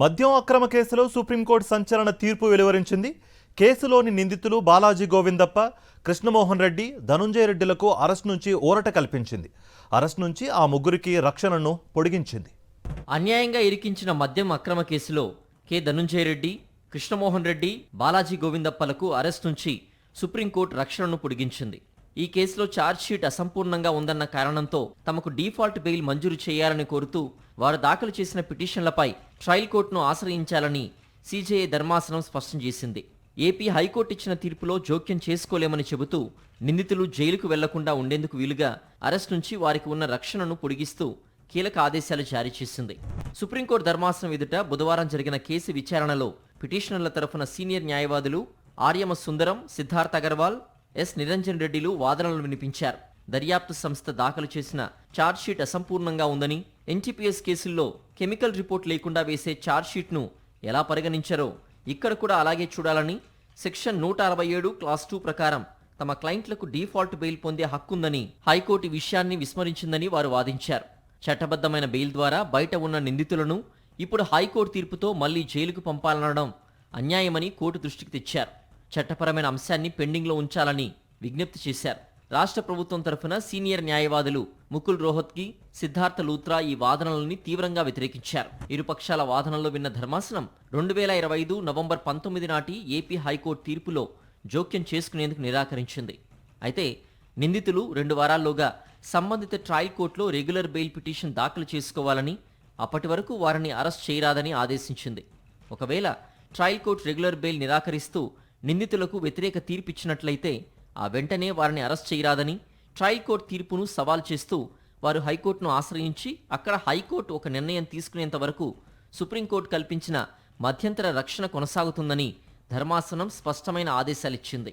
మద్యం అక్రమ కేసులో సుప్రీంకోర్టు సంచలన తీర్పు వెలువరించింది. కేసులోని నిందితులు బాలాజీ గోవిందప్ప, కృష్ణమోహన్ రెడ్డి, ధనుంజయ రెడ్డిలకు అరెస్ట్ నుంచి ఊరట కల్పించింది. అరెస్ట్ నుంచి ఆ ముగ్గురికి రక్షణను పొడిగించింది. అన్యాయంగా ఇరికించిన మద్యం అక్రమ కేసులో కె ధనుంజయ రెడ్డి, కృష్ణమోహన్ రెడ్డి, బాలాజీ గోవిందప్పలకు అరెస్ట్ నుంచి సుప్రీంకోర్టు రక్షణను పొడిగించింది. ఈ కేసులో ఛార్జ్షీట్ అసంపూర్ణంగా ఉందన్న కారణంతో తమకు డీఫాల్ట్ బెయిల్ మంజూరు చేయాలని కోరుతూ వారు దాఖలు చేసిన పిటిషన్లపై ట్రయల్ కోర్టును ఆశ్రయించాలని సీజేఐ ధర్మాసనం స్పష్టం చేసింది. ఏపీ హైకోర్టు ఇచ్చిన తీర్పులో జోక్యం చేసుకోలేమని చెబుతూ నిందితులు జైలుకు వెళ్లకుండా ఉండేందుకు వీలుగా అరెస్ట్ నుంచి వారికి ఉన్న రక్షణను పొడిగిస్తూ కీలక ఆదేశాలు జారీ చేసింది. సుప్రీంకోర్టు ధర్మాసనం ఎదుట బుధవారం జరిగిన కేసు విచారణలో పిటిషనర్ల తరఫున సీనియర్ న్యాయవాదులు ఆర్యమ సుందరం, సిద్ధార్థ్ అగర్వాల్, ఎస్ నిరంజన్ రెడ్డిలు వాదనలు వినిపించారు. దర్యాప్తు సంస్థ దాఖలు చేసిన ఛార్జ్షీట్ అసంపూర్ణంగా ఉందని, ఎన్టీపీఎస్ కేసుల్లో కెమికల్ రిపోర్ట్ లేకుండా వేసే ఛార్జ్షీట్ను ఎలా పరిగణించారో ఇక్కడ కూడా అలాగే చూడాలని, సెక్షన్ 167 క్లాస్ 2 ప్రకారం తమ క్లయింట్లకు డీఫాల్ట్ బెయిల్ పొందే హక్కుందని హైకోర్టు విషయాన్ని విస్మరించిందని వారు వాదించారు. చట్టబద్ధమైన బెయిల్ ద్వారా బయట ఉన్న నిందితులను ఇప్పుడు హైకోర్టు తీర్పుతో మళ్లీ జైలుకు పంపాలనడం అన్యాయమని కోర్టు దృష్టికి తెచ్చారు. చట్టపరమైన అంశాన్ని పెండింగ్లో ఉంచాలని విజ్ఞప్తి చేశారు. రాష్ట్ర ప్రభుత్వం తరఫున సీనియర్ న్యాయవాదులు ముకుల్ రోహత్గి, సిద్ధార్థ లూత్రా ఈ వాదనలని తీవ్రంగా వ్యతిరేకించారు. ఇరుపక్షాల వాదనల్లో విన్న ధర్మాసనం 2025 నవంబర్ 19 నాటి ఏపీ హైకోర్టు తీర్పులో జోక్యం చేసుకునేందుకు నిరాకరించింది. అయితే నిందితులు 2 వారాల్లోగా సంబంధిత ట్రయల్ కోర్టులో రెగ్యులర్ బెయిల్ పిటిషన్ దాఖలు చేసుకోవాలని, అప్పటి వరకు వారిని అరెస్ట్ చేయరాదని ఆదేశించింది. ఒకవేళ ట్రయల్ కోర్టు రెగ్యులర్ బెయిల్ నిరాకరిస్తూ నిందితులకు వ్యతిరేక తీర్పిచ్చినట్లయితే ఆ వెంటనే వారిని అరెస్ట్ చేయరాదని, ట్రయల్ కోర్టు తీర్పును సవాల్ చేస్తూ వారు హైకోర్టును ఆశ్రయించి అక్కడ హైకోర్టు ఒక నిర్ణయం తీసుకునేంత వరకు సుప్రీంకోర్టు కల్పించిన మధ్యంతర రక్షణ కొనసాగుతుందని ధర్మాసనం స్పష్టమైన ఆదేశాలిచ్చింది.